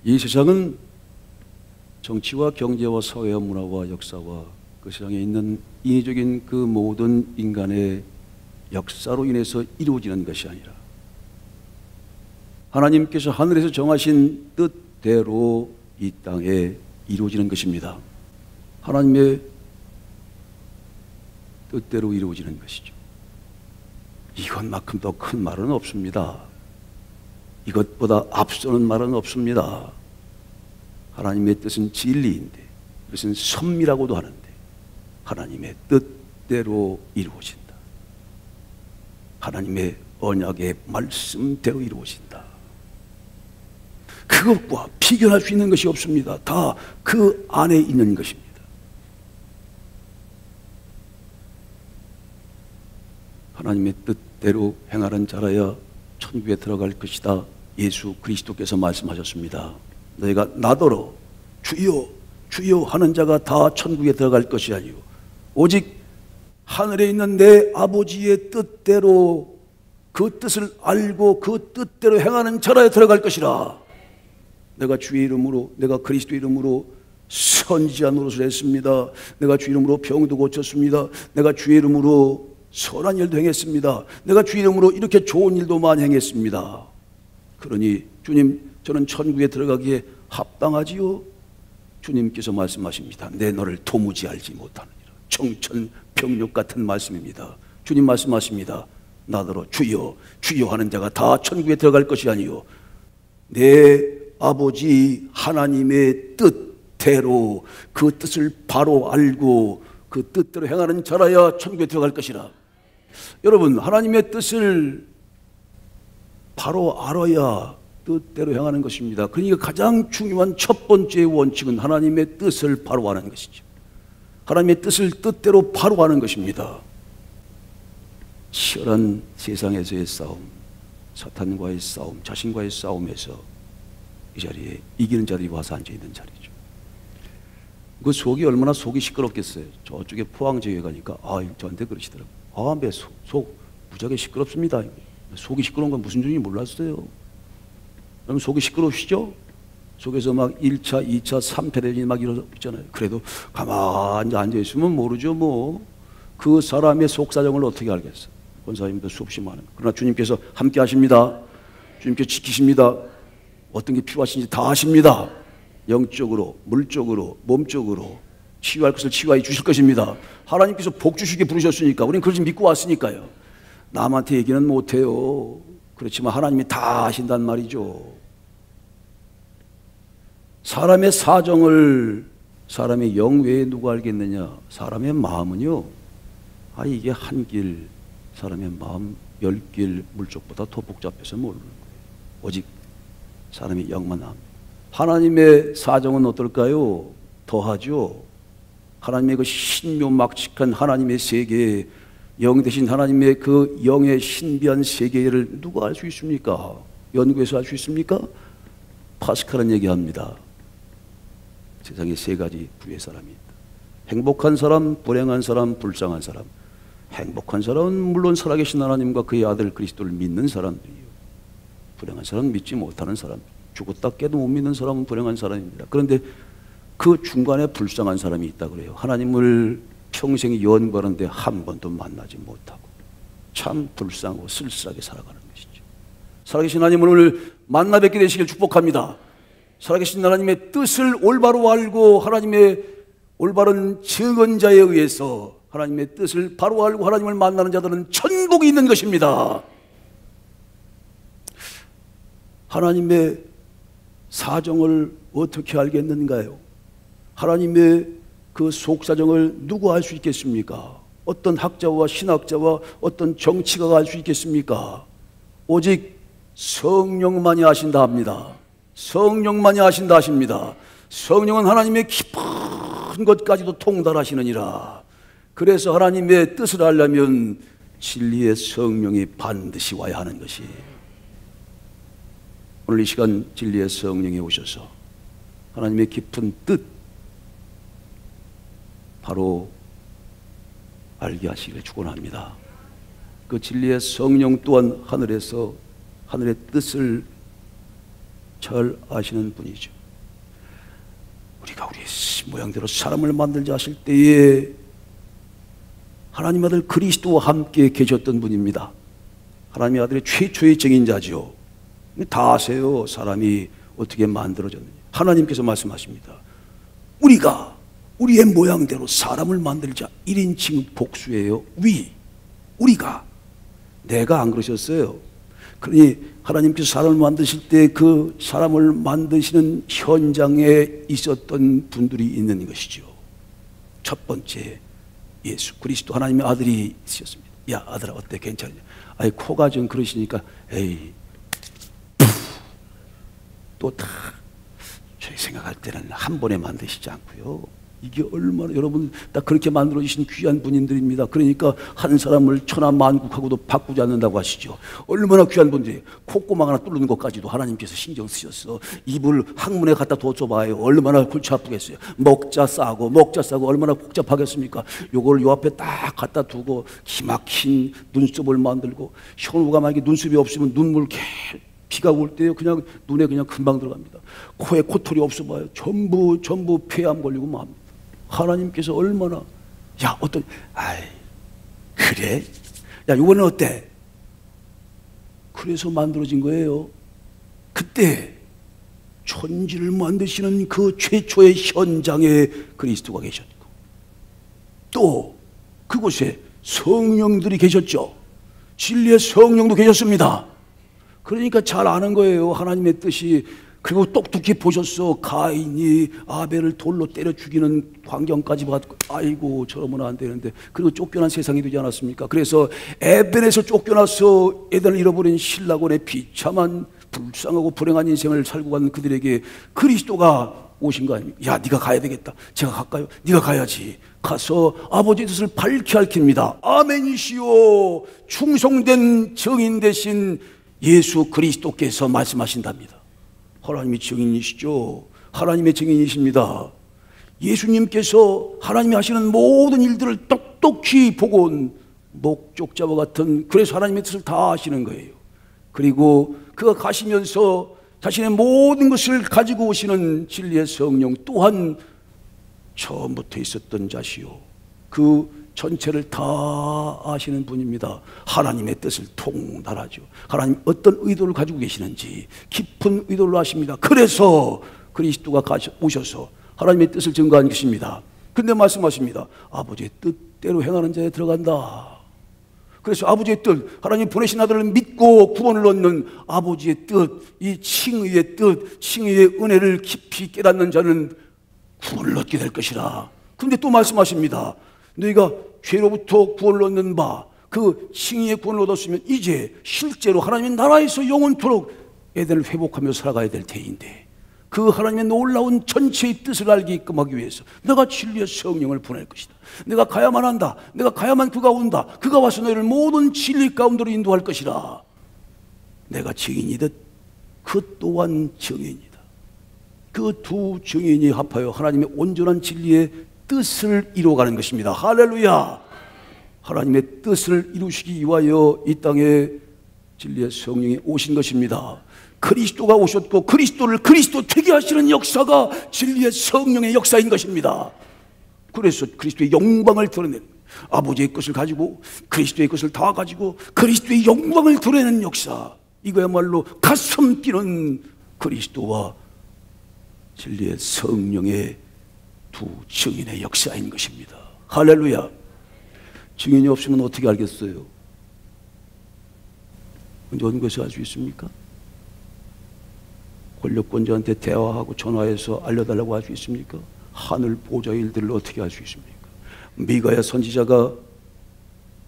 이 세상은 정치와 경제와 사회와 문화와 역사와 그 세상에 있는 인위적인 그 모든 인간의 역사로 인해서 이루어지는 것이 아니라 하나님께서 하늘에서 정하신 뜻대로 이 땅에 이루어지는 것입니다. 하나님의 뜻대로 이루어지는 것이죠. 이것만큼 더 큰 말은 없습니다. 이것보다 앞서는 말은 없습니다. 하나님의 뜻은 진리인데, 그것은 섭리라고도 하는데 하나님의 뜻대로 이루어진다. 하나님의 언약의 말씀대로 이루어진다. 그것과 비교할 수 있는 것이 없습니다. 다 그 안에 있는 것입니다. 하나님의 뜻대로 행하는 자라야 천국에 들어갈 것이다. 예수 그리스도께서 말씀하셨습니다. 너희가 나더러 주여 주여 하는 자가 다 천국에 들어갈 것이 아니요 오직 하늘에 있는 내 아버지의 뜻대로 그 뜻을 알고 그 뜻대로 행하는 자라야 들어갈 것이라. 내가 주의 이름으로, 내가 그리스도 이름으로 선지자 노릇을 했습니다. 내가 주의 이름으로 병도 고쳤습니다. 내가 주의 이름으로 선한 일도 행했습니다. 내가 주의 이름으로 이렇게 좋은 일도 많이 행했습니다. 그러니 주님, 저는 천국에 들어가기에 합당하지요? 주님께서 말씀하십니다. 내 너를 도무지 알지 못하느니라. 청천벽력 같은 말씀입니다. 주님 말씀하십니다. 나더러 주여 주여 하는 자가 다 천국에 들어갈 것이 아니요 내 아버지 하나님의 뜻대로 그 뜻을 바로 알고 그 뜻대로 행하는 자라야 천국에 들어갈 것이라. 여러분, 하나님의 뜻을 바로 알아야 뜻대로 행하는 것입니다. 그러니까 가장 중요한 첫 번째 원칙은 하나님의 뜻을 바로 아는 것이죠. 하나님의 뜻을 뜻대로 바로 아는 것입니다. 치열한 세상에서의 싸움, 사탄과의 싸움, 자신과의 싸움에서 이 자리에 이기는 자들이 와서 앉아있는 자리죠. 그 속이 얼마나 속이 시끄럽겠어요. 저쪽에 포항 지역에 가니까 저한테 그러시더라고요. 매 속 무지하게 시끄럽습니다. 속이 시끄러운 건 무슨 줄인지 몰랐어요. 그럼 속이 시끄러우시죠? 속에서 막 1차, 2차, 3차 대전이 막 일어나잖아요. 그래도 가만히 앉아있으면 모르죠 뭐. 그 사람의 속사정을 어떻게 알겠어요? 권사님도 수없이 많은. 그러나 주님께서 함께 하십니다. 주님께서 지키십니다. 어떤 게 필요하신지 다 아십니다. 영적으로, 물적으로, 몸적으로 치유할 것을 치유해 주실 것입니다. 하나님께서 복 주시게 부르셨으니까 우리는 그걸 믿고 왔으니까요. 남한테 얘기는 못해요. 그렇지만 하나님이 다 아신단 말이죠. 사람의 사정을 사람의 영 외에 누가 알겠느냐. 사람의 마음은요, 이게 한 길, 사람의 마음 10길 물적보다 더 복잡해서 모르는 거예요. 오직 사람의 영만 압니다. 하나님의 사정은 어떨까요? 더하죠. 하나님의 그 신묘막측한 하나님의 세계, 영 대신 하나님의 그 영의 신비한 세계를 누가 알 수 있습니까? 연구해서 알 수 있습니까? 파스칼은 얘기합니다. 세상에 세 가지 부의 사람이 있다. 행복한 사람, 불행한 사람, 불쌍한 사람. 행복한 사람은 물론 살아계신 하나님과 그의 아들 그리스도를 믿는 사람들이요. 불행한 사람은 믿지 못하는 사람. 죽었다 깨도 못 믿는 사람은 불행한 사람입니다. 그런데 그 중간에 불쌍한 사람이 있다 그래요. 하나님을 평생 연구하는데 한 번도 만나지 못하고 참 불쌍하고 쓸쓸하게 살아가는 것이죠. 살아계신 하나님을 오늘 만나 뵙게 되시길 축복합니다. 살아계신 하나님의 뜻을 올바로 알고 하나님의 올바른 증언자에 의해서 하나님의 뜻을 바로 알고 하나님을 만나는 자들은 천국이 있는 것입니다. 하나님의 사정을 어떻게 알겠는가요? 하나님의 그 속사정을 누가 알 수 있겠습니까? 어떤 학자와 신학자와 어떤 정치가가 알 수 있겠습니까? 오직 성령만이 아신다 합니다. 성령만이 아신다 하십니다. 성령은 하나님의 깊은 것까지도 통달하시느니라. 그래서 하나님의 뜻을 알려면 진리의 성령이 반드시 와야 하는 것이, 오늘 이 시간 진리의 성령이 오셔서 하나님의 깊은 뜻 바로 알게 하시기를 축원합니다. 그 진리의 성령 또한 하늘에서 하늘의 뜻을 잘 아시는 분이죠. 우리가 우리의 모양대로 사람을 만들자 하실 때에 하나님 아들 그리스도와 함께 계셨던 분입니다. 하나님의 아들의 최초의 증인자죠. 다 아세요. 사람이 어떻게 만들어졌는지. 하나님께서 말씀하십니다. 우리가 우리의 모양대로 사람을 만들자. 1인칭 복수예요. 우리가. 내가 안 그러셨어요. 그러니 하나님께서 사람을 만드실 때 그 사람을 만드시는 현장에 있었던 분들이 있는 것이죠. 첫 번째 예수 그리스도 하나님의 아들이 있었습니다. 야 아들아 어때 괜찮냐? 아이 코가 좀 그러시니까 에이 또 다 저희 생각할 때는 한 번에 만드시지 않고요. 이게 얼마나 여러분 다 그렇게 만들어 주신 귀한 분인들입니다. 그러니까 한 사람을 천하만국하고도 바꾸지 않는다고 하시죠. 얼마나 귀한 분들이 콧구멍 하나 뚫는 것까지도 하나님께서 신경 쓰셨어. 입을 항문에 갖다 둬줘봐요. 얼마나 골치 아프겠어요. 먹자 싸고 얼마나 복잡하겠습니까? 요걸 요 앞에 딱 갖다 두고 기막힌 눈썹을 만들고 현우가 만약에 눈썹이 없으면 눈물 비가 올 때요 그냥 눈에 그냥 금방 들어갑니다. 코에 코털이 없어 봐요. 전부 폐암 걸리고 맙니다. 하나님께서 얼마나 아이 그래? 야 이거는 어때? 그래서 만들어진 거예요. 그때 천지를 만드시는 그 최초의 현장에 그리스도가 계셨고 또 그곳에 성령들이 계셨죠. 진리의 성령도 계셨습니다. 그러니까 잘 아는 거예요. 하나님의 뜻이. 그리고 똑똑히 보셨어. 가인이 아벨을 돌로 때려 죽이는 광경까지 봤고 아이고 저러면 안 되는데 그리고 쫓겨난 세상이 되지 않았습니까? 그래서 에덴에서 쫓겨나서 에덴을 잃어버린 신라곤의 비참한 불쌍하고 불행한 인생을 살고 가는 그들에게 그리스도가 오신 거 아닙니까? 야 네가 가야 되겠다. 제가 갈까요? 네가 가야지. 가서 아버지의 뜻을 밝히 밝힙니다. 아멘이시오. 충성된 증인 되신 예수 그리스도께서 말씀하신답니다. 하나님의 증인이시죠. 하나님의 증인이십니다. 예수님께서 하나님이 하시는 모든 일들을 똑똑히 보고 온 목적자와 같은 그래서 하나님의 뜻을 다 하시는 거예요. 그리고 그가 가시면서 자신의 모든 것을 가지고 오시는 진리의 성령 또한 처음부터 있었던 자시요 그 전체를 다 아시는 분입니다. 하나님의 뜻을 통달하죠. 하나님 어떤 의도를 가지고 계시는지 깊은 의도를 아십니다. 그래서 그리스도가 오셔서 하나님의 뜻을 증거한 것입니다. 근데 말씀하십니다. 아버지의 뜻대로 행하는 자에 들어간다. 그래서 아버지의 뜻, 하나님 보내신 아들을 믿고 구원을 얻는 아버지의 뜻, 이 칭의의 뜻, 칭의의 은혜를 깊이 깨닫는 자는 구원을 얻게 될 것이라. 근데 또 말씀하십니다. 너희가 죄로부터 구원을 얻는 바, 그 칭의의 구원을 얻었으면 이제 실제로 하나님의 나라에서 영원토록 에덴을 회복하며 살아가야 될 테인데 그 하나님의 놀라운 전체의 뜻을 알게끔 하기 위해서 내가 진리의 성령을 보낼 것이다. 내가 가야만 한다. 내가 가야만 그가 온다. 그가 와서 너희를 모든 진리 가운데로 인도할 것이라. 내가 증인이듯 그 또한 증인이다. 그 두 증인이 합하여 하나님의 온전한 진리의 뜻을 이루어가는 것입니다. 할렐루야. 하나님의 뜻을 이루시기 위하여 이 땅에 진리의 성령이 오신 것입니다. 그리스도가 오셨고 그리스도를 그리스도 되게 하시는 역사가 진리의 성령의 역사인 것입니다. 그래서 그리스도의 영광을 드러내는 아버지의 것을 가지고 그리스도의 것을 다 가지고 그리스도의 영광을 드러내는 역사, 이거야말로 가슴 뛰는 그리스도와 진리의 성령의 두 증인의 역사인 것입니다. 할렐루야. 증인이 없으면 어떻게 알겠어요? 어느 것을 알 수 있습니까? 권력권자한테 대화하고 전화해서 알려달라고 할 수 있습니까? 하늘 보좌의 일들을 어떻게 알 수 있습니까? 미가야 선지자가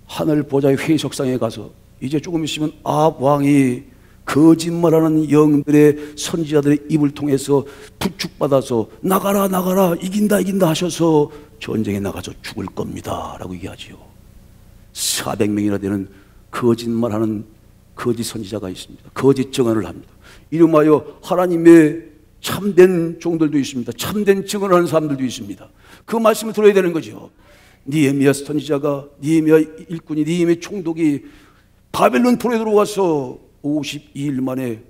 하늘 보좌의 회의석상에 가서 이제 조금 있으면 아합 왕이 거짓말하는 영들의 선지자들의 입을 통해서 부축받아서 나가라 나가라 이긴다 하셔서 전쟁에 나가서 죽을 겁니다 라고 얘기하지요. 400명이나 되는 거짓말하는 거짓 선지자가 있습니다. 거짓 증언을 합니다. 이름하여 하나님의 참된 종들도 있습니다. 참된 증언을 하는 사람들도 있습니다. 그 말씀을 들어야 되는 거죠. 니에미야 선지자가, 니에미야 일꾼이, 니에미야 총독이 바벨론 포로에 들어가서 52일 만에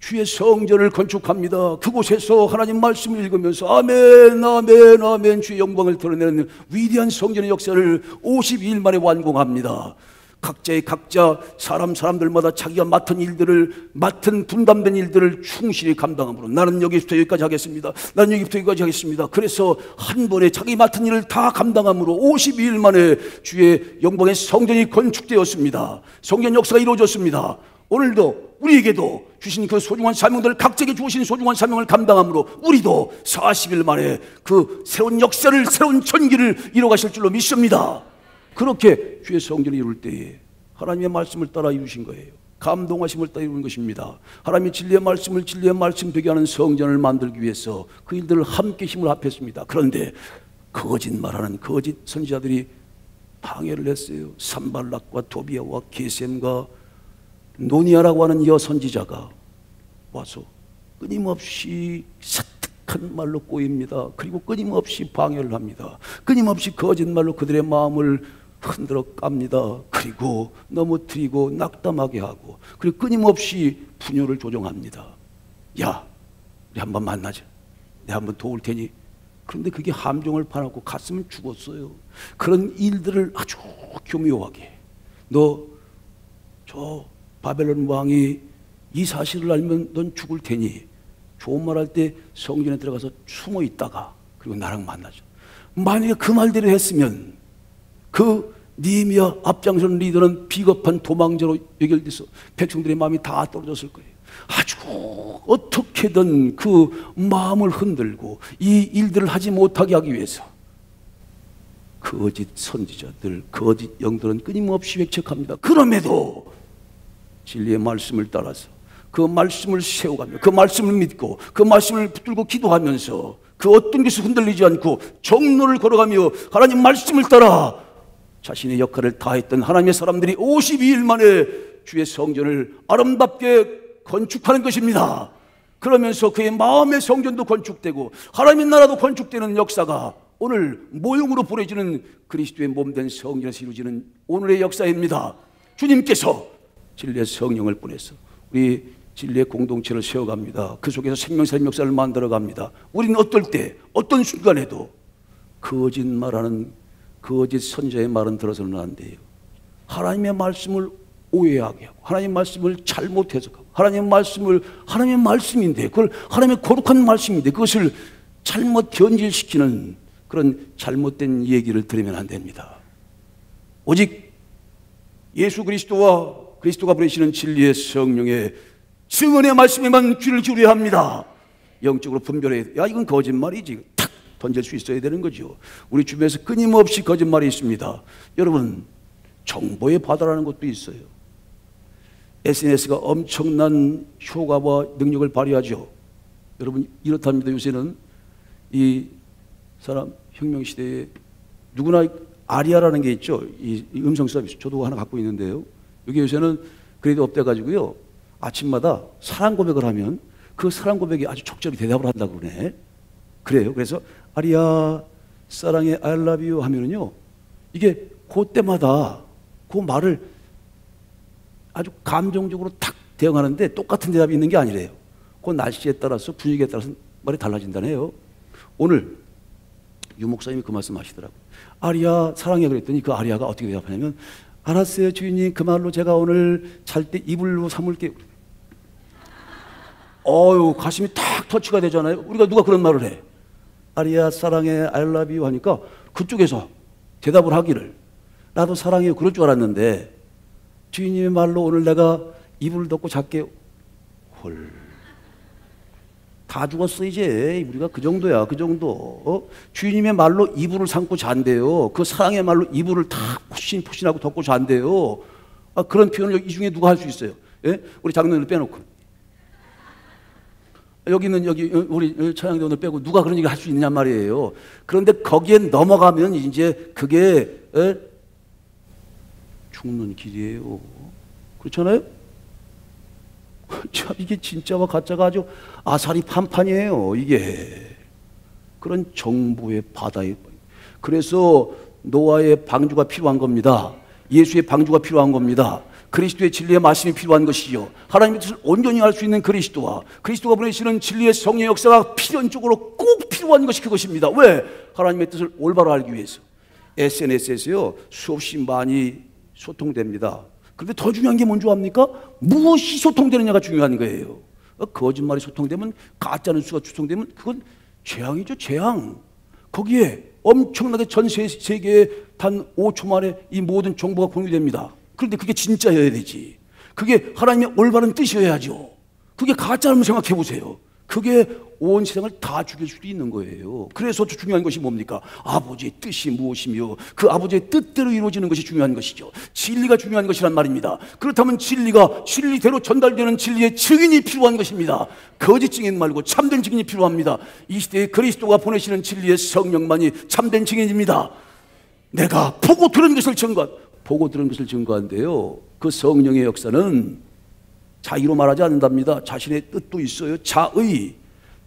주의 성전을 건축합니다. 그곳에서 하나님 말씀을 읽으면서 아멘 아멘 아멘 주의 영광을 드러내는 위대한 성전의 역사를 52일 만에 완공합니다. 각자 사람들마다 자기가 맡은 분담된 일들을 충실히 감당함으로 나는 여기부터 여기까지 하겠습니다. 나는 여기부터 여기까지 하겠습니다. 그래서 한 번에 자기 맡은 일을 다 감당함으로 52일 만에 주의 영광의 성전이 건축되었습니다. 성전 역사가 이루어졌습니다. 오늘도 우리에게도 주신 그 소중한 사명들, 각자에게 주신 소중한 사명을 감당함으로 우리도 40일 만에 그 새로운 역사를, 새로운 전기를 이뤄가실 줄로 믿습니다. 그렇게 주의 성전을 이룰 때에 하나님의 말씀을 따라 이루신 거예요. 감동하심을 따라 이루는 것입니다. 하나님의 진리의 말씀을 진리의 말씀 되게 하는 성전을 만들기 위해서 그 일들을 함께 힘을 합했습니다. 그런데 거짓말하는 거짓 선지자들이 방해를 했어요. 산발락과 도비아와 게셈과 노니아라고 하는 여선지자가 와서 끊임없이 사특한 말로 꼬입니다. 그리고 끊임없이 방해를 합니다. 끊임없이 거짓말로 그들의 마음을 흔들어 깝니다. 그리고 넘어뜨리고 낙담하게 하고, 그리고 끊임없이 분열을 조종합니다. 야, 우리 한번 만나자. 내가 한번 도울 테니. 그런데 그게 함정을 파놓고 갔으면 죽었어요. 그런 일들을 아주 교묘하게, 너 저 바벨론 왕이 이 사실을 알면 넌 죽을 테니 좋은 말 할 때 성전에 들어가서 숨어 있다가 그리고 나랑 만나자. 만약에 그 말대로 했으면 그 느헤미야 앞장서는 리더는 비겁한 도망자로 연결돼서 백성들의 마음이 다 떨어졌을 거예요. 아주 어떻게든 그 마음을 흔들고 이 일들을 하지 못하게 하기 위해서 거짓 선지자들, 거짓 영들은 끊임없이 획책합니다. 그럼에도 진리의 말씀을 따라서 그 말씀을 세워가며 그 말씀을 믿고 그 말씀을 붙들고 기도하면서 그 어떤 것이 흔들리지 않고 정로를 걸어가며 하나님 말씀을 따라 자신의 역할을 다했던 하나님의 사람들이 52일 만에 주의 성전을 아름답게 건축하는 것입니다. 그러면서 그의 마음의 성전도 건축되고 하나님의 나라도 건축되는 역사가 오늘 모형으로 보내지는 그리스도의 몸된 성전에서 이루어지는 오늘의 역사입니다. 주님께서 진리의 성령을 보내서 우리 진리의 공동체를 세워갑니다. 그 속에서 생명사의 역사를 만들어갑니다. 우리는 어떨 때 어떤 순간에도 거짓말하는 거짓 선자의 말은 들어서는 안 돼요. 하나님의 말씀을 오해하게 하고 하나님의 말씀을 잘못 해석하고 하나님의 말씀인데 그걸 하나님의 거룩한 말씀인데 그것을 잘못 변질시키는 그런 잘못된 얘기를 들으면 안 됩니다. 오직 예수 그리스도가 보내시는 진리의 성령의 증언의 말씀에만 귀를 기울여야 합니다. 영적으로 분별해야 돼. 야, 이건 거짓말이지. 탁 던질 수 있어야 되는 거죠. 우리 주변에서 끊임없이 거짓말이 있습니다. 여러분, 정보의 바다라는 것도 있어요. SNS가 엄청난 효과와 능력을 발휘하죠. 여러분, 이렇답니다. 요새는 이 사람 혁명시대에 누구나 아리아라는 게 있죠. 이 음성 서비스. 저도 하나 갖고 있는데요. 여기 요새는 그래도 업돼가지고요. 아침마다 사랑 고백을 하면 그 사랑 고백에 아주 적절히 대답을 한다고 그러네. 그래요. 그래서 아리아 사랑해 I love you 하면은요. 이게 그때마다 그 말을 아주 감정적으로 탁 대응하는데 똑같은 대답이 있는 게 아니래요. 그 날씨에 따라서 분위기에 따라서 말이 달라진다네요. 오늘 유 목사님이 그 말씀 하시더라고요. 아리아 사랑해 그랬더니 그 아리아가 어떻게 대답하냐면 알았어요 주인님 그 말로 제가 오늘 잘 때 이불로 삼을게요. 가슴이 탁 터치가 되잖아요. 우리가 누가 그런 말을 해. 아리아 사랑해 I love you 하니까 그쪽에서 대답을 하기를 나도 사랑해요 그럴 줄 알았는데 주인님의 말로 오늘 내가 이불을 덮고 잘게요. 헐. 다 죽었어 이제. 우리가 그 정도야. 그 정도. 주인님의 말로 이불을 삼고 잔대요. 그 사랑의 말로 이불을 다 포신포신하고 덮고 잔대요. 그런 표현을 이 중에 누가 할 수 있어요? 예? 우리 장로님을 빼놓고. 여기는 우리 차양대원을 빼고 누가 그런 얘기를 할 수 있느냐 말이에요. 그런데 거기에 넘어가면 이제 그게 죽는 길이에요. 그렇잖아요? 참 이게 진짜와 가짜가 아주 아사리 판판이에요. 이게 그런 정보의 바다에. 그래서 노아의 방주가 필요한 겁니다. 예수의 방주가 필요한 겁니다. 그리스도의 진리의 말씀이 필요한 것이요, 하나님의 뜻을 온전히 알 수 있는 그리스도와 그리스도가 보내시는 진리의 성령의 역사가 필연적으로 꼭 필요한 것이 그것입니다. 왜? 하나님의 뜻을 올바로 알기 위해서. SNS에서요 수없이 많이 소통됩니다. 그런데 더 중요한 게 뭔지 압니까? 무엇이 소통되느냐가 중요한 거예요. 거짓말이 소통되면, 가짜 뉴스가 추송되면 그건 재앙이죠, 재앙. 거기에 엄청나게 전 세계에 단 5초 만에 이 모든 정보가 공유됩니다. 그런데 그게 진짜여야 되지. 그게 하나님의 올바른 뜻이어야죠. 그게 가짜라면 생각해 보세요. 그게 온 세상을 다 죽일 수도 있는 거예요. 그래서 중요한 것이 뭡니까? 아버지의 뜻이 무엇이며 그 아버지의 뜻대로 이루어지는 것이 중요한 것이죠. 진리가 중요한 것이란 말입니다. 그렇다면 진리가 진리대로 전달되는 진리의 증인이 필요한 것입니다. 거짓 증인 말고 참된 증인이 필요합니다. 이 시대에 그리스도가 보내시는 진리의 성령만이 참된 증인입니다. 내가 보고 들은 것을 증거한데요, 그 성령의 역사는 자의로 말하지 않는답니다. 자신의 뜻도 있어요. 자의.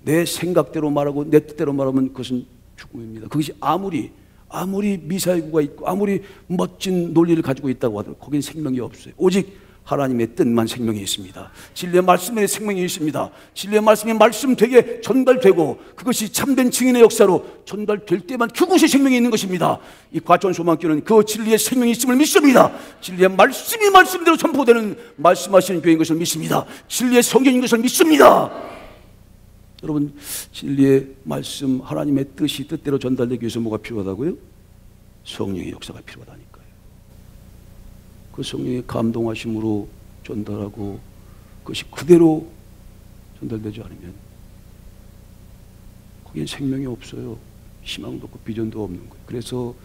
내 생각대로 말하고 내 뜻대로 말하면 그것은 죽음입니다. 그것이 아무리 미사일구가 있고 아무리 멋진 논리를 가지고 있다고 하더라도 거기는 생명이 없어요. 오직 하나님의 뜻만 생명이 있습니다. 진리의 말씀에 생명이 있습니다. 진리의 말씀이 말씀되게 전달되고 그것이 참된 증인의 역사로 전달될 때만 그곳에 생명이 있는 것입니다. 이 과천소망교는 그 진리의 생명이 있음을 믿습니다. 진리의 말씀이 말씀대로 선포되는 말씀하시는 교회인 것을 믿습니다. 진리의 성경인 것을 믿습니다. 여러분, 진리의 말씀, 하나님의 뜻이 뜻대로 전달되기 위해서 뭐가 필요하다고요? 성령의 역사가 필요하다니까요. 그 성령의 감동하심으로 전달하고 그것이 그대로 전달되지 않으면 거기엔 생명이 없어요. 희망도 없고 비전도 없는 거예요. 그래서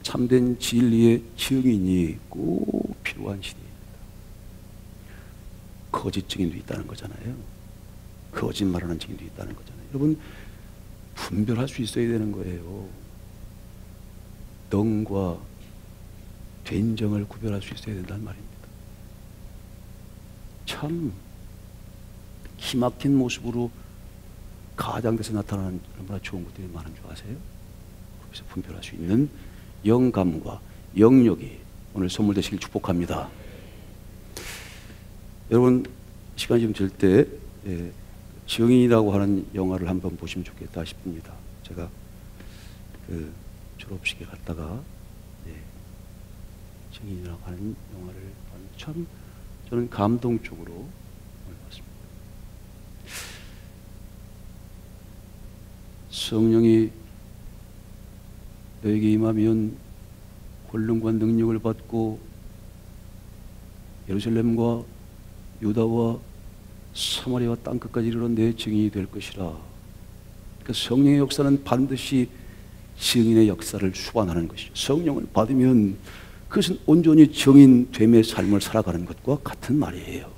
참된 진리의 증인이 꼭 필요한 시대입니다. 거짓 증인도 있다는 거잖아요. 거짓말하는 증인도 있다는 거잖아요. 여러분, 분별할 수 있어야 되는 거예요. 덩과 된정을 구별할 수 있어야 된다는 말입니다. 참 기막힌 모습으로 가장돼서 나타나는 얼마나 좋은 것들이 많은 줄 아세요? 거기서 분별할 수 있는 영감과 영역이 오늘 선물 되시길 축복합니다. 여러분, 시간이 좀 될 때 증인이라고 하는 영화를 한번 보시면 좋겠다 싶습니다. 제가 그 졸업식에 갔다가 증인이라고 하는 영화를 봤는데 참 저는 감동적으로 봤습니다. 성령이 너에게 임하면 권능과 능력을 받고 예루살렘과 유다와 사마리아와 땅끝까지 이르러 내 증인이 될 것이라. 그러니까 성령의 역사는 반드시 증인의 역사를 수반하는 것이죠. 성령을 받으면 그것은 온전히 증인됨의 삶을 살아가는 것과 같은 말이에요.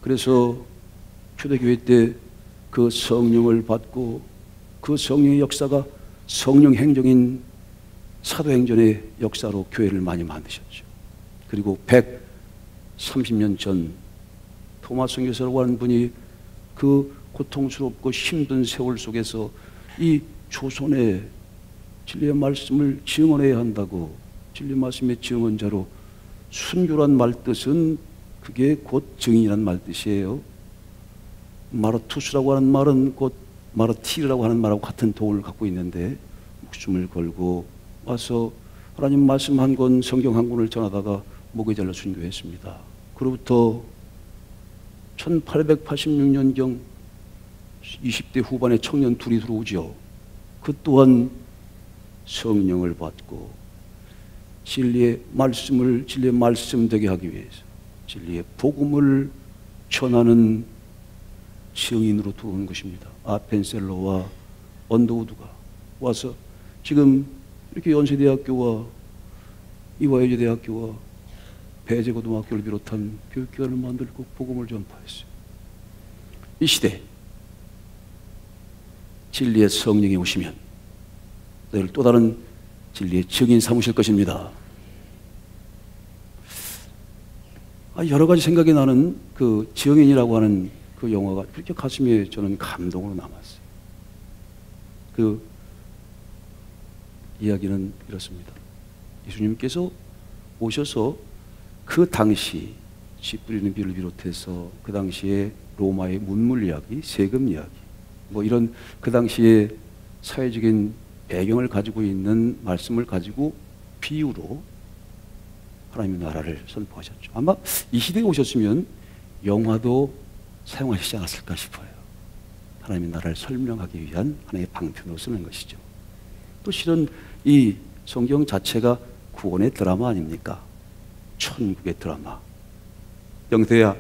그래서 초대교회 때 그 성령을 받고 그 성령의 역사가 성령 행정인 사도행전의 역사로 교회를 많이 만드셨죠. 그리고 130년 전 토마스 교사라고 하는 분이 그 고통스럽고 힘든 세월 속에서 이 조선의 진리의 말씀을 증언해야 한다고, 진리 말씀의 증언자로, 순교란 말뜻은 그게 곧 증인이란 말뜻이에요. 마르투스라고 하는 말은 곧 마르티르라고 하는 말하고 같은 동을 갖고 있는데 목숨을 걸고 와서 하나님 말씀 한 권, 성경 한 권을 전하다가 목에 잘라 순교했습니다. 그로부터 1886년경 20대 후반의 청년 둘이 들어오죠. 그 또한 성령을 받고 진리의 말씀 되게 하기 위해서 진리의 복음을 전하는 증인으로 들어오는 것입니다. 아펜셀러와 언더우드가 와서 지금 이렇게 연세대학교와 이화여자대학교와 배재고등학교를 비롯한 교육기관을 만들고 복음을 전파했어요. 이 시대 진리의 성령이 오시면 너희를 또 다른 진리의 증인 삼으실 것입니다. 여러 가지 생각이 나는 그 증인이라고 하는 그 영화가 그렇게 가슴에 저는 감동으로 남았어요. 그 이야기는 이렇습니다. 예수님께서 오셔서 그 당시 쥐 뿌리는 비를 비롯해서 그 당시에 로마의 문물 이야기, 세금 이야기, 뭐 이런 그 당시에 사회적인 배경을 가지고 있는 말씀을 가지고 비유로 하나님의 나라를 선포하셨죠. 아마 이 시대에 오셨으면 영화도 사용하시지 않았을까 싶어요. 하나님의 나라를 설명하기 위한 하나의 방편으로 쓰는 것이죠. 또 실은 이 성경 자체가 구원의 드라마 아닙니까? 천국의 드라마. 영세야,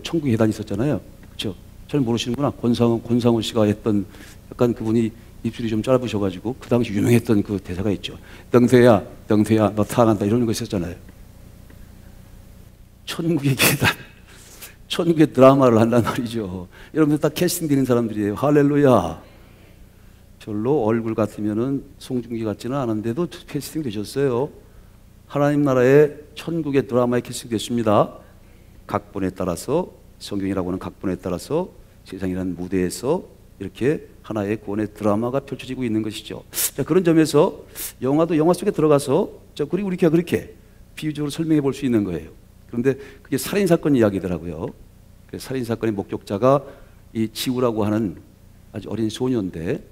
천국의 계단이 있었잖아요. 그렇죠? 잘 모르시는구나. 권상우 씨가 했던, 약간 그분이 입술이 좀 짧으셔가지고 그 당시 유명했던 그 대사가 있죠. 영세야, 너 사랑한다, 이러는 거 있었잖아요. 천국의 계단, 천국의 드라마를 한단 말이죠. 여러분들 다 캐스팅되는 사람들이에요. 할렐루야. 별로 얼굴 같으면은 송중기 같지는 않은데도 캐스팅 되셨어요. 하나님 나라의 천국의 드라마에 캐스팅 됐습니다. 각본에 따라서, 성경이라고 하는 각본에 따라서 세상이라는 무대에서 이렇게 하나의 구원의 드라마가 펼쳐지고 있는 것이죠. 자, 그런 점에서 영화도 영화 속에 들어가서 그리고 우리가 그렇게 비유적으로 설명해 볼 수 있는 거예요. 그런데 그게 살인사건 이야기더라고요. 살인사건의 목격자가 이 지우라고 하는 아주 어린 소년인데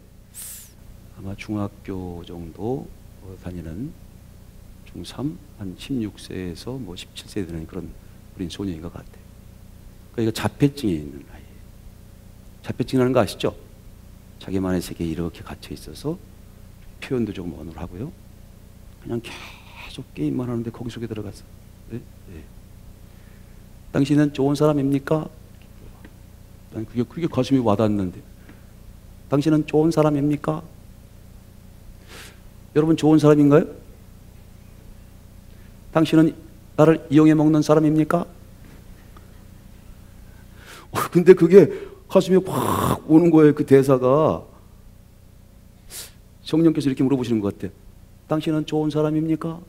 아마 중학교 정도 다니는 중3, 한 16세에서 뭐 17세 되는 그런 어린 소년인 것 같아요. 그러니까 자폐증이 있는 아이예요. 자폐증이라는 거 아시죠? 자기만의 세계에 이렇게 갇혀 있어서 표현도 조금 어눌하고요. 그냥 계속 게임만 하는데 거기 속에 들어가서 네? 네. 당신은 좋은 사람입니까? 그게 가슴이 와닿는데 당신은 좋은 사람입니까? 여러분 좋은 사람인가요? 당신은 나를 이용해 먹는 사람입니까? 근데 그게 가슴에 확 오는 거예요. 그 대사가. 성령께서 이렇게 물어보시는 것 같아요. 당신은 좋은 사람입니까?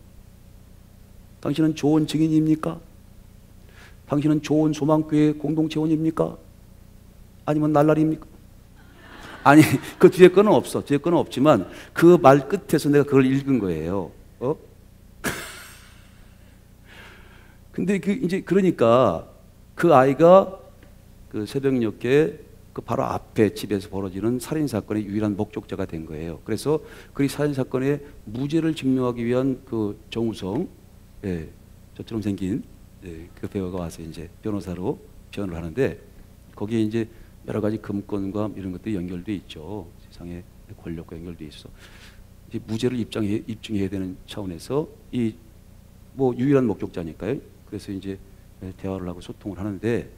당신은 좋은 증인입니까? 당신은 좋은 소망교회 공동체원입니까? 아니면 날라리입니까? 아니, 그 뒤에 거는 없어. 뒤에 거는 없지만 그 말 끝에서 내가 그걸 읽은 거예요. 근데 이제 그러니까 그 아이가 그 새벽녘에 그 바로 앞에 집에서 벌어지는 살인사건의 유일한 목격자가 된 거예요. 그래서 그 살인사건의 무죄를 증명하기 위한 그 정우성, 예, 저처럼 생긴 그 배우가 와서 이제 변호사로 변호를 하는데 거기에 이제 여러 가지 금권과 이런 것들이 연결돼 있죠. 세상의 권력과 연결돼 있어. 이제 무죄를 입증해야 되는 차원에서 이 뭐 유일한 목격자니까요. 그래서 이제 대화를 하고 소통을 하는데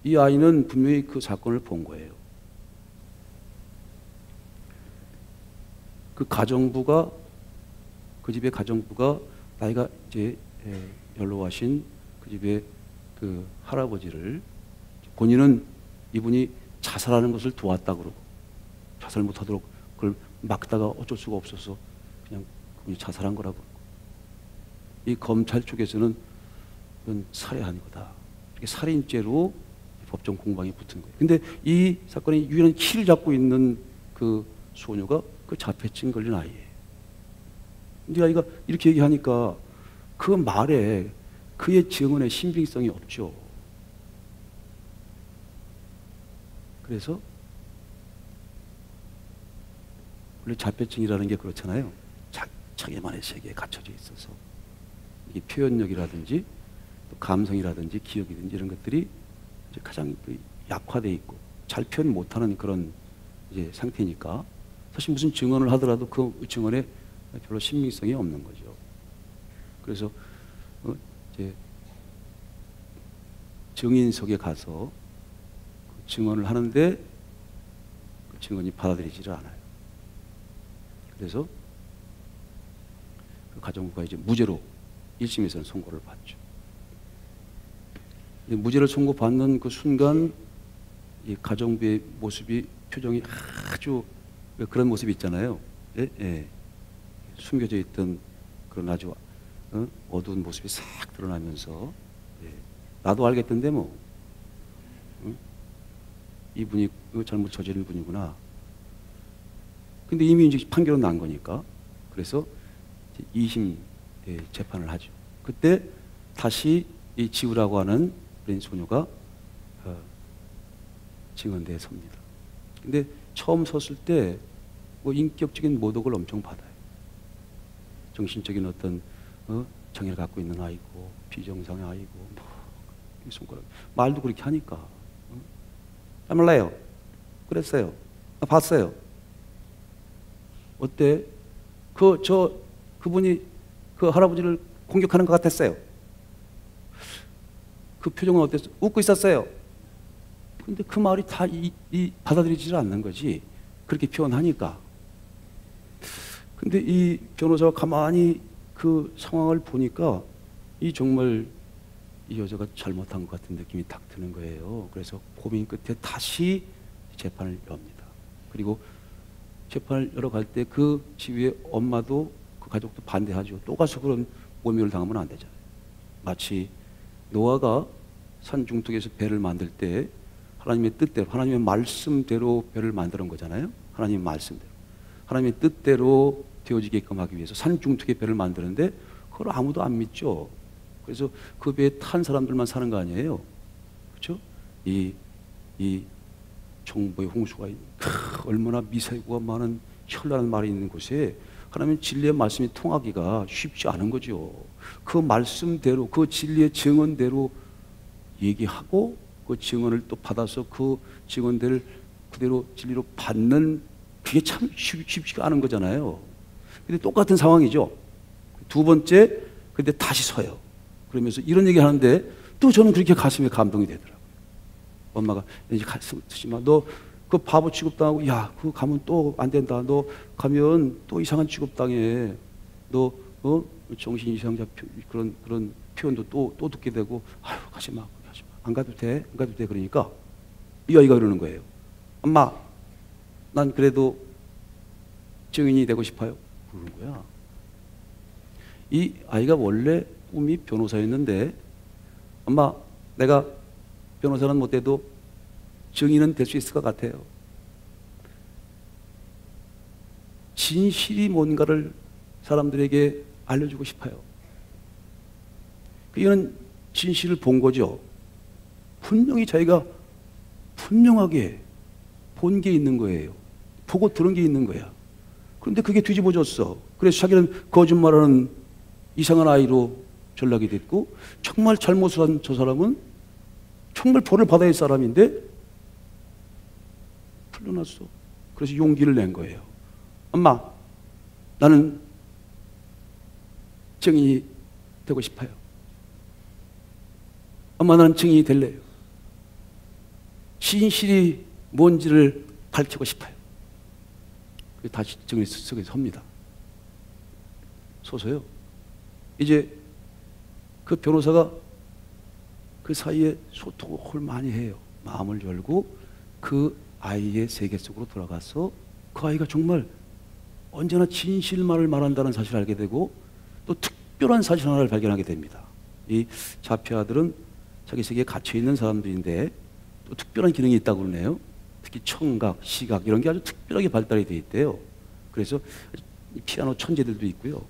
이 아이는 분명히 그 사건을 본 거예요. 그 가정부가 그 집의 가정부가 나이가 이제 연로하신 그 집의 그 할아버지를 본인은 이분이 자살하는 것을 도왔다 그러고 자살 못하도록 그걸 막다가 어쩔 수가 없어서 그냥 그분이 자살한 거라고 그러고 이 검찰 쪽에서는 이건 살해한 거다. 이렇게 살인죄로 법정 공방이 붙은 거예요. 근데 이 사건의 유일한 키를 잡고 있는 그 소녀가 그 자폐증 걸린 아이예요. 근데 아이가 이렇게 얘기하니까 그 말에 그의 증언에 신빙성이 없죠. 그래서 원래 자폐증이라는 게 그렇잖아요. 자기만의 세계에 갇혀져 있어서 이 표현력이라든지 또 감성이라든지 기억이든지 이런 것들이 이제 가장 약화돼 있고 잘 표현 못하는 그런 이제 상태니까 사실 무슨 증언을 하더라도 그 증언에 별로 신빙성이 없는 거죠. 그래서 이제 증인석에 가서 그 증언을 하는데 그 증언이 받아들이지를 않아요. 그래서 그 가정부가 이제 무죄로 1심에서는 선고를 받죠. 무죄를 선고받는 그 순간 이 가정부의 모습이 표정이 아주 그런 모습이 있잖아요. 예? 예. 숨겨져 있던 그런 아주 어두운 모습이 싹 드러나면서 예. 나도 알겠던데 뭐 이분이 잘못 저지른 분이구나. 근데 이미 이제 판결은 난 거니까 그래서 2심 재판을 하죠. 그때 다시 이 지우라고 하는 어린 소녀가 증언대에 섭니다. 근데 처음 섰을 때 뭐 인격적인 모독을 엄청 받아요. 정신적인 어떤 장애를 갖고 있는 아이고, 비정상의 아이고, 뭐 손가락 말도 그렇게 하니까 몰라요. 그랬어요. 봤어요. 어때? 그분이 그 할아버지를 공격하는 것 같았어요. 그 표정은 어땠어요? 웃고 있었어요. 근데 그 말이 다 받아들이지를 않는 거지. 그렇게 표현하니까. 근데 이 변호사가 가만히 그 상황을 보니까 정말 이 여자가 잘못한 것 같은 느낌이 딱 드는 거예요. 그래서 고민 끝에 다시 재판을 엽니다. 그리고 재판을 열어 갈 때 그 지휘의 엄마도 그 가족도 반대하죠. 또 가서 그런 모멸을 당하면 안 되잖아요. 마치 노아가 산중턱에서 배를 만들 때 하나님의 뜻대로, 하나님의 말씀대로 배를 만드는 거잖아요. 하나님의 말씀대로. 하나님의 뜻대로 되어지게끔 하기 위해서 산중턱에 배를 만드는데 그걸 아무도 안 믿죠. 그래서 그 배에 탄 사람들만 사는 거 아니에요. 그렇죠? 이 정보의 홍수가 얼마나 미사고가 많은 현란한 말이 있는 곳에 하나님 진리의 말씀이 통하기가 쉽지 않은 거죠. 그 말씀대로, 그 진리의 증언대로 얘기하고 그 증언을 또 받아서 그 증언들을 그대로 진리로 받는, 그게 참 쉽지가 않은 거잖아요. 근데 똑같은 상황이죠. 두 번째, 근데 다시 서요. 그러면서 이런 얘기 하는데 또 저는 그렇게 가슴에 감동이 되더라고요. 엄마가 이제 가슴 쓰지 마. 너 그 바보 취급당하고, 야, 그거 가면 또 안 된다. 너 가면 또 이상한 취급당해. 너 정신 이상자 그런 표현도 또 듣게 되고, 아유, 가지 마. 안 가도 돼. 안 가도 돼. 그러니까 이 아이가 그러는 거예요. 엄마, 난 그래도 증인이 되고 싶어요. 그러는 거야. 이 아이가 원래 꿈이 변호사였는데, 엄마, 내가 변호사는 못해도 증인은 될 수 있을 것 같아요. 진실이 뭔가를 사람들에게 알려주고 싶어요. 이는 진실을 본 거죠. 분명히 자기가 분명하게 본 게 있는 거예요. 보고 들은 게 있는 거야. 그런데 그게 뒤집어졌어. 그래서 자기는 거짓말하는 이상한 아이로 전락이 됐고, 정말 잘못을 한 저 사람은 정말 벌을 받아야 할 사람인데 풀려났어. 그래서 용기를 낸 거예요. 엄마, 나는 증인이 되고 싶어요. 엄마, 나는 증인이 될래요. 진실이 뭔지를 밝히고 싶어요. 다시 증인 속에 섭니다. 서서요. 이제 그 변호사가 그 사이에 소통을 많이 해요. 마음을 열고 그 아이의 세계 속으로 들어가서 그 아이가 정말 언제나 진실만을 말한다는 사실을 알게 되고 또 특별한 사실 하나를 발견하게 됩니다. 이 자폐아들은 자기 세계에 갇혀있는 사람들인데 또 특별한 기능이 있다고 그러네요. 특히 청각, 시각 이런 게 아주 특별하게 발달이 되어 있대요. 그래서 피아노 천재들도 있고요.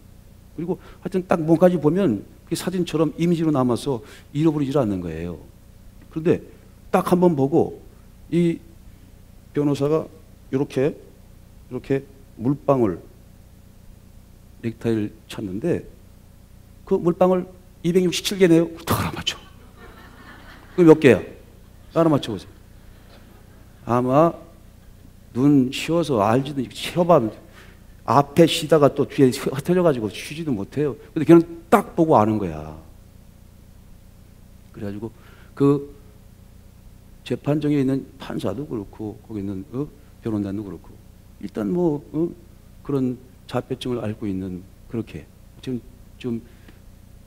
그리고 하여튼 딱 뭔가지 보면 그게 사진처럼 이미지로 남아서 잃어버리질 않는 거예요. 그런데 딱 한번 보고 이 변호사가 이렇게 물방울 넥타이를 찼는데 그 물방울 267개네요. 다 하나 맞춰. 그 몇 개야? 하나 맞춰보세요. 아마 눈 쉬어서 알지도 쉬어봐. 앞에 쉬다가 또 뒤에 흩어져가지고 쉬지도 못해요. 근데 걔는 딱 보고 아는 거야. 그래가지고 그 재판정에 있는 판사도 그렇고 거기 있는 변호인단도 그렇고 일단 그런 자폐증을 앓고 있는 그렇게 지금 좀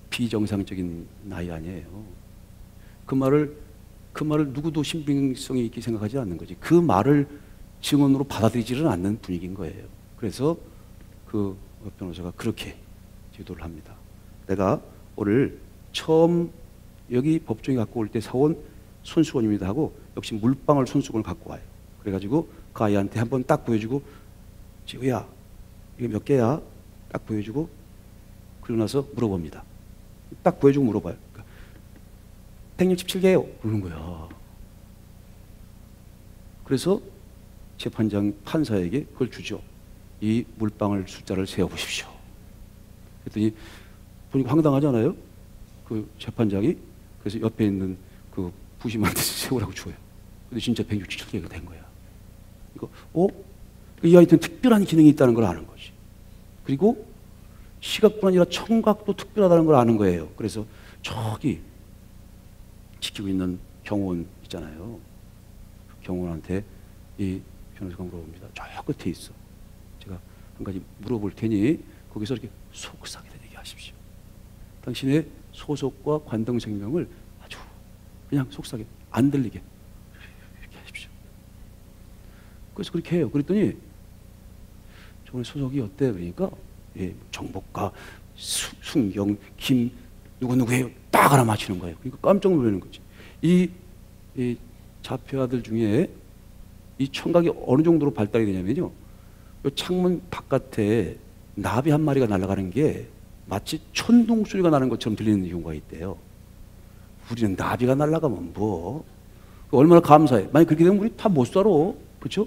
비정상적인 나이 아니에요. 그 말을 누구도 신빙성이 있게 생각하지 않는 거지. 그 말을 증언으로 받아들이지는 않는 분위기인 거예요. 그래서 그 변호사가 그렇게 지도를 합니다. 내가 오늘 처음 여기 법정에 갖고 올 때 사온 손수건입니다 하고 역시 물방울 손수건을 갖고 와요. 그래가지고 그 아이한테 한번 딱 보여주고, 지우야 이게 몇 개야? 딱 보여주고 그러고 나서 물어봅니다. 딱 보여주고 물어봐요. 167개요. 그러는 거야. 그래서 재판장 판사에게 그걸 주죠. 이 물방울 숫자를 세어보십시오. 그랬더니 보니까 황당하잖아요. 그 재판장이 그래서 옆에 있는 그 부심한테 세우라고 줘요. 근데 진짜 167개가 된 거야. 이거 이 아이한테 특별한 기능이 있다는 걸 아는 거지. 그리고 시각뿐 아니라 청각도 특별하다는 걸 아는 거예요. 그래서 저기 지키고 있는 경호원 있잖아요. 경호원한테 이 변호사가 물어봅니다. 저 끝에 있어. 제가 한 가지 물어볼 테니 거기서 이렇게 속삭이는 얘기하십시오. 당신의 소속과 관등생명을 아주 그냥 속삭여 안 들리게 이렇게 하십시오. 그래서 그렇게 해요. 그랬더니 저번에 소속이 어때? 그러니까 정복과 순경, 김 누구누구예요? 딱 하나 맞히는 거예요. 그러니까 깜짝 놀라는 거지. 이 자폐아들 중에 이 청각이 어느 정도로 발달이 되냐면요. 이 창문 바깥에 나비 한 마리가 날아가는 게 마치 천둥 소리가 나는 것처럼 들리는 경우가 있대요. 우리는 나비가 날아가면 뭐 얼마나 감사해. 만약 그렇게 되면 우리 다 못 살아. 그렇죠?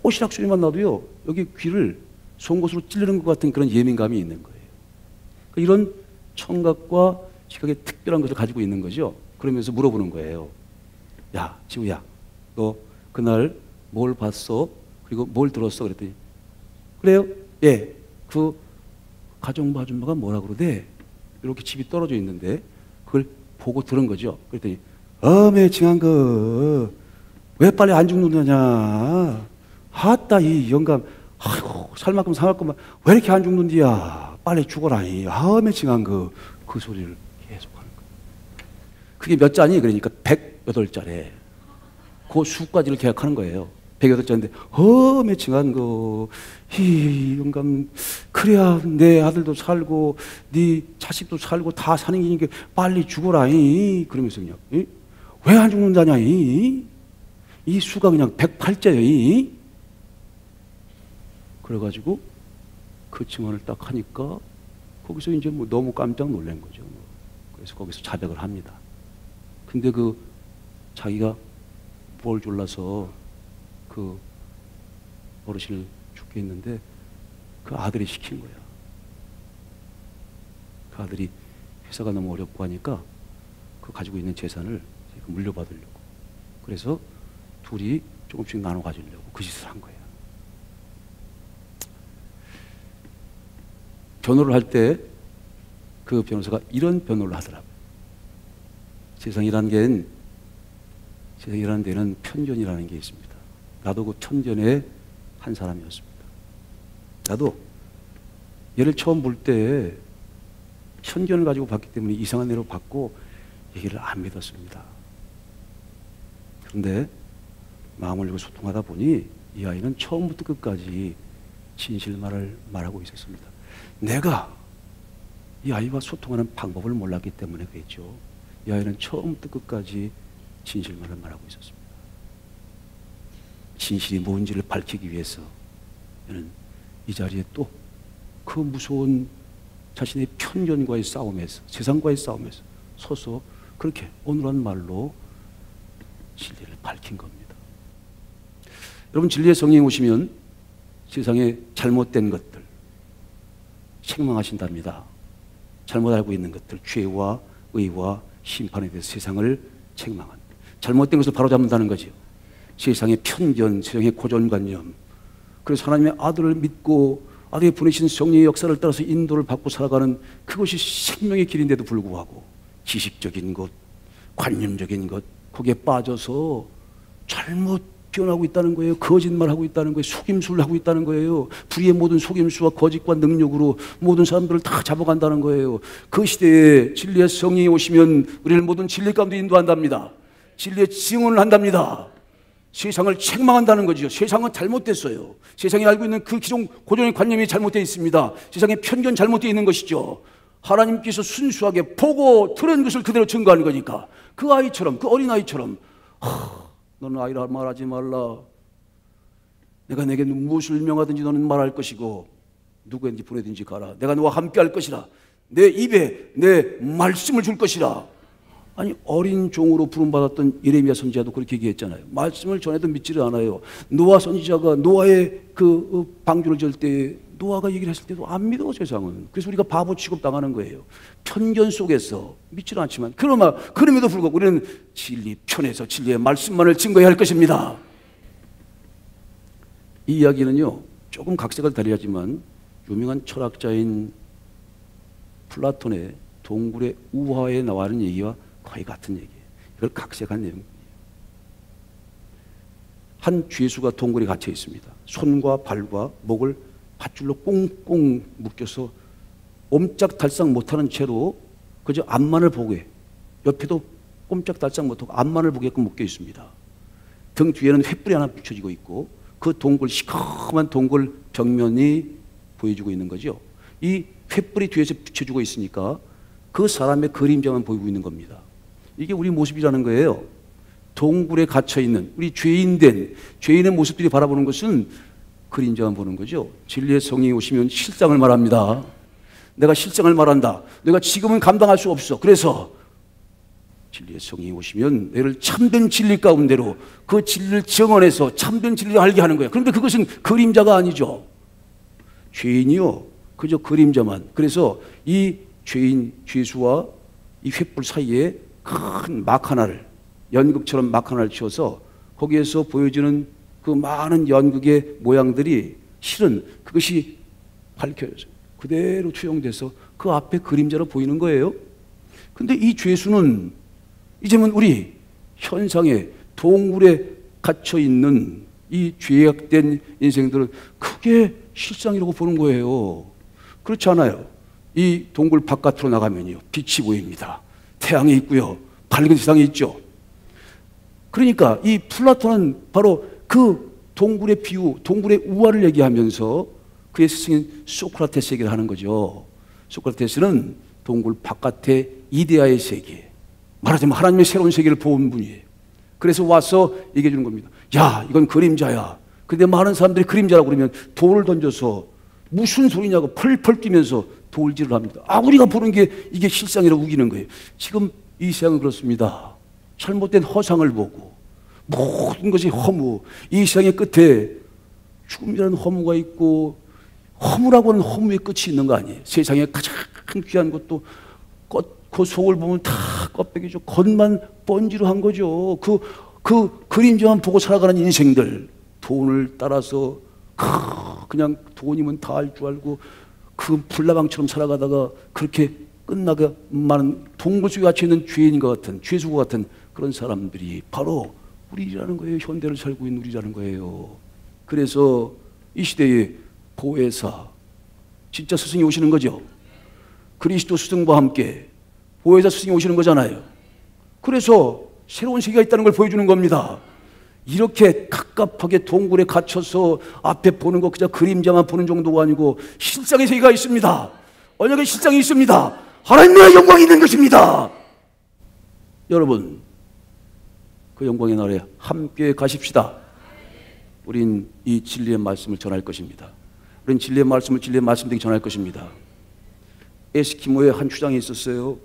뽀시락 소리만 나도요. 여기 귀를 송곳으로 찌르는 것 같은 그런 예민감이 있는 거예요. 이런 청각과 시각의 특별한 것을 가지고 있는 거죠. 그러면서 물어보는 거예요. 야, 지우야, 너 그날 뭘 봤어? 그리고 뭘 들었어? 그랬더니 그래요? 예, 그 가정부 아줌마가 뭐라 그러대? 이렇게 집이 떨어져 있는데 그걸 보고 들은 거죠. 그랬더니 매칭한 거 왜 빨리 안 죽는다냐? 아따 이 영감, 아이고 살 만큼 상할 것만 왜 이렇게 안 죽는디야? 빨리 죽어라니. 매칭한 거 그 소리를 계속 하는 거예요. 그게 몇 잔이? 그러니까 108잔에 그 수까지를 계약하는 거예요. 108잔인데 매칭한 거 이 영감 그래야 내 아들도 살고 네 자식도 살고 다 사는 게니까 빨리 죽어라니. 그러면서 그냥 왜 안 죽는다냐? 이 수가 그냥 108자예요. 그래가지고 그 증언을 딱 하니까 거기서 이제 뭐 너무 깜짝 놀란 거죠. 그래서 거기서 자백을 합니다. 근데 그 자기가 뭘 졸라서 그 어르신을 죽게 했는데 그 아들이 시킨 거야. 그 아들이 회사가 너무 어렵고 하니까 그 가지고 있는 재산을 물려받으려고. 그래서 둘이 조금씩 나눠 가지려고 그 짓을 한 거예요. 변호를 할 때 그 변호사가 이런 변호를 하더라고요. 세상이라는 데는 편견이라는 게 있습니다. 나도 그 편견의 한 사람이었습니다. 나도 얘를 처음 볼 때 편견을 가지고 봤기 때문에 이상한 애로 봤고 얘기를 안 믿었습니다. 그런데 마음을 열고 소통하다 보니 이 아이는 처음부터 끝까지 진실만을 말하고 있었습니다. 내가 이 아이와 소통하는 방법을 몰랐기 때문에 그랬죠. 이 아이는 처음부터 끝까지 진실만을 말하고 있었습니다. 진실이 뭔지를 밝히기 위해서 저는 이 자리에 또 그 무서운 자신의 편견과의 싸움에서, 세상과의 싸움에서 서서 그렇게 온유한 말로 진리를 밝힌 겁니다. 여러분, 진리의 성령이 오시면 세상에 잘못된 것들 책망하신답니다. 잘못 알고 있는 것들, 죄와 의와 심판에 대해서 세상을 책망한, 잘못된 것을 바로잡는다는 거죠. 세상의 편견, 세상의 고정관념, 그래서 하나님의 아들을 믿고 아들이 보내신 성령의 역사를 따라서 인도를 받고 살아가는 그것이 생명의 길인데도 불구하고 지식적인 것, 관념적인 것, 거기에 빠져서 잘못 표현하고 있다는 거예요. 거짓말하고 있다는 거예요. 속임수를 하고 있다는 거예요. 불의의 모든 속임수와 거짓과 능력으로 모든 사람들을 다 잡아간다는 거예요. 그 시대에 진리의 성령이 오시면 우리를 모든 진리 가운데 인도한답니다. 진리의 증언을 한답니다. 세상을 책망한다는 거죠. 세상은 잘못됐어요. 세상이 알고 있는 그 기존 고정의 관념이 잘못되어 있습니다. 세상의 편견 잘못되어 있는 것이죠. 하나님께서 순수하게 보고 들은 것을 그대로 증거하는 거니까 그 아이처럼, 그 어린아이처럼 너는 아이라 말하지 말라. 내가 내게 무엇을 명하든지 너는 말할 것이고 누구든지 보내든지 가라. 내가 너와 함께 할 것이라. 내 입에 내 말씀을 줄 것이라. 아니, 어린 종으로 부름받았던 예레미야 선지자도 그렇게 얘기했잖아요. 말씀을 전해도 믿지를 않아요. 노아 선지자가 노아의 그 방주를 질 때 노아가 얘기를 했을 때도 안 믿어, 세상은. 그래서 우리가 바보 취급당하는 거예요. 편견 속에서 믿지는 않지만 그럼에도 불구하고 우리는 진리 편에서 진리의 말씀만을 증거해야 할 것입니다. 이 이야기는요, 조금 각색을 달리하지만 유명한 철학자인 플라톤의 동굴의 우화에 나와는 얘기와 거의 같은 얘기예요. 이걸 각색한 내용입니다. 한 죄수가 동굴에 갇혀 있습니다. 손과 발과 목을 밧줄로 꽁꽁 묶여서 옴짝달싹 못하는 채로 그저 앞만을 보게, 옆에도 꼼짝달싹 못하고 앞만을 보게끔 묶여 있습니다. 등 뒤에는 횃불이 하나 붙여지고 있고 그 동굴, 시커먼 동굴 벽면이 보여주고 있는 거죠. 이 횃불이 뒤에서 붙여주고 있으니까 그 사람의 그림자만 보이고 있는 겁니다. 이게 우리 모습이라는 거예요. 동굴에 갇혀있는 우리 죄인의 모습들이 바라보는 것은 그림자만 보는 거죠. 진리의 성령이 오시면 실상을 말합니다. 내가 실상을 말한다. 내가 지금은 감당할 수 없어. 그래서 진리의 성령이 오시면 너를 참된 진리 가운데로 그 진리를 증언해서 참된 진리를 알게 하는 거예요. 그런데 그것은 그림자가 아니죠. 죄인이요, 그저 그림자만. 그래서 이 죄수와 이 횃불 사이에 큰 막 하나를, 연극처럼 막 하나를 치워서 거기에서 보여지는 그 많은 연극의 모양들이 실은 그것이 밝혀져서 그대로 투영돼서 그 앞에 그림자로 보이는 거예요. 근데 이 죄수는 이제는 우리 현상에 동굴에 갇혀 있는 이 죄악된 인생들은 그게 실상이라고 보는 거예요. 그렇지 않아요? 이 동굴 바깥으로 나가면요, 빛이 보입니다. 태양이 있고요, 밝은 세상이 있죠. 그러니까 이 플라톤은 바로 그 동굴의 비유, 동굴의 우화를 얘기하면서 그의 스승인 소크라테스 얘기를 하는 거죠. 소크라테스는 동굴 바깥의 이데아의 세계, 말하자면 하나님의 새로운 세계를 본 분이에요. 그래서 와서 얘기해 주는 겁니다. 야, 이건 그림자야. 근데 많은 사람들이 그림자라고 그러면 돌을 던져서 무슨 소리냐고 펄펄 뛰면서 돌질을 합니다. 우리가 보는 게 이게 실상이라고 우기는 거예요. 지금 이 세상은 그렇습니다. 잘못된 허상을 보고 모든 것이 허무, 이 세상의 끝에 죽음이라는 허무가 있고, 허무라고 하는 허무의 끝이 있는 거 아니에요. 세상에 가장 귀한 것도 그 속을 보면 다 껍데기죠. 겉만 번지르 한 거죠. 그 그림자만 보고 살아가는 인생들, 돈을 따라서 그냥 돈이면 다 알 줄 알고 그 불나방처럼 살아가다가 그렇게 끝나가만 동굴 속에 갇혀 있는 죄인과 같은, 죄수와 같은 그런 사람들이 바로 우리라는 거예요. 현대를 살고 있는 우리라는 거예요. 그래서 이 시대에 보혜사, 진짜 스승이 오시는 거죠. 그리스도 스승과 함께 보혜사 스승이 오시는 거잖아요. 그래서 새로운 세계가 있다는 걸 보여주는 겁니다. 이렇게 갑갑하게 동굴에 갇혀서 앞에 보는 것 그저 그림자만 보는 정도가 아니고 실상의 세계가 있습니다. 언약의 실상이 있습니다. 하나님의 영광이 있는 것입니다. 여러분, 그 영광의 날에 함께 가십시다. 우린 이 진리의 말씀을 전할 것입니다. 우린 진리의 말씀을 진리의 말씀대로 전할 것입니다. 에스키모의 한 주장이 있었어요.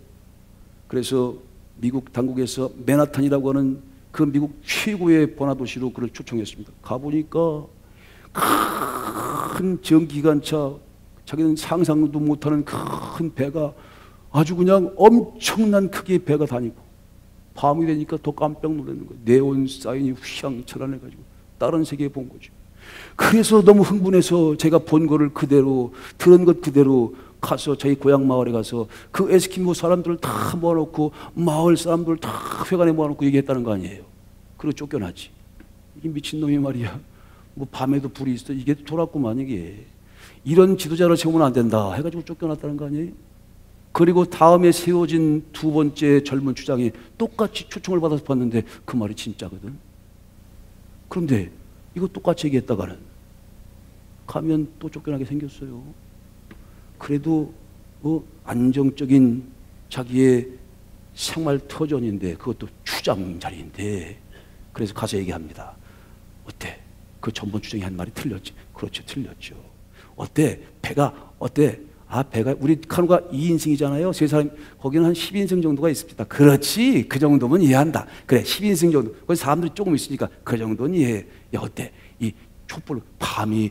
그래서 미국 당국에서 맨하탄이라고 하는 그 미국 최고의 번화도시로 그를 초청했습니다. 가보니까 큰 전기관차, 자기는 상상도 못하는 큰 배가 아주 그냥 엄청난 크기의 배가 다니고, 밤이 되니까 더 깜짝 놀라는 거예요. 네온 사인이 휘황찬란해가지고 다른 세계에 본 거죠. 그래서 너무 흥분해서 제가 본 거를 그대로, 들은 것 그대로 가서 저희 고향 마을에 가서 그 에스키모 사람들을 다 모아놓고 마을 사람들을 다 회관에 모아놓고 얘기했다는 거 아니에요. 그리고 쫓겨나지. 이게 미친놈이 말이야. 뭐 밤에도 불이 있어. 이게 돌았구만 이게. 이런 지도자를 세우면 안 된다 해가지고 쫓겨났다는 거 아니에요. 그리고 다음에 세워진 두 번째 젊은 주장이 똑같이 초청을 받아서 봤는데 그 말이 진짜거든. 그런데 이거 똑같이 얘기했다가는 가면 또 쫓겨나게 생겼어요. 그래도 뭐 안정적인 자기의 생활 터전인데, 그것도 추장 자리인데, 그래서 가서 얘기합니다. 어때? 그 전번 주장이 한 말이 틀렸지? 그렇죠, 틀렸죠. 어때? 배가 어때? 아, 배가, 우리 카누가 2인승이잖아요. 세 사람, 거기는 한 10인승 정도가 있습니다. 그렇지. 그 정도면 이해한다. 그래, 10인승 정도. 거기 사람들이 조금 있으니까 그 정도는 이해해. 야, 어때? 이 촛불, 밤이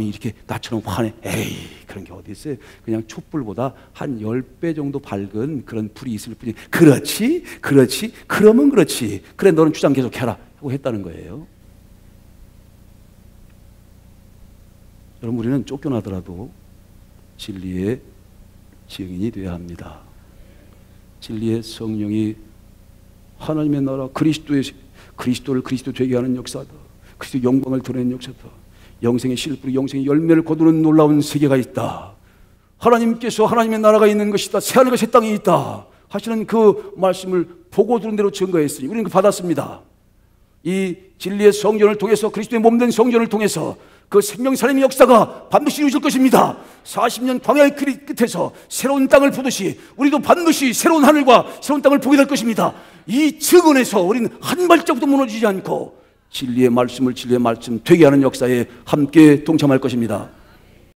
이렇게 나처럼 환해. 에이, 그런 게 어디 있어요? 그냥 촛불보다 한 10배 정도 밝은 그런 불이 있을 뿐이. 그렇지. 그러면 그렇지. 그래, 너는 주장 계속 해라. 하고 했다는 거예요. 여러분, 우리는 쫓겨나더라도 진리의 증인이 되어야 합니다. 진리의 성령이 하나님의 나라 그리스도를 그리스도 되게 하는 역사다. 그리스도의 영광을 드러내는 역사다. 영생의 씨를 영생의 열매를 거두는 놀라운 세계가 있다. 하나님께서 하나님의 나라가 있는 것이다. 새하늘과 새 땅이 있다 하시는 그 말씀을 보고 들은 대로 증거했으니 우리는 그 받았습니다. 이 진리의 성전을 통해서 그리스도의 몸된 성전을 통해서 그 생명살림의 역사가 반드시 이루어질 것입니다. 40년 광야의 끝에서 새로운 땅을 보듯이 우리도 반드시 새로운 하늘과 새로운 땅을 보게 될 것입니다. 이 증언에서 우리는 한 발짝도 무너지지 않고 진리의 말씀 되게 하는 역사에 함께 동참할 것입니다.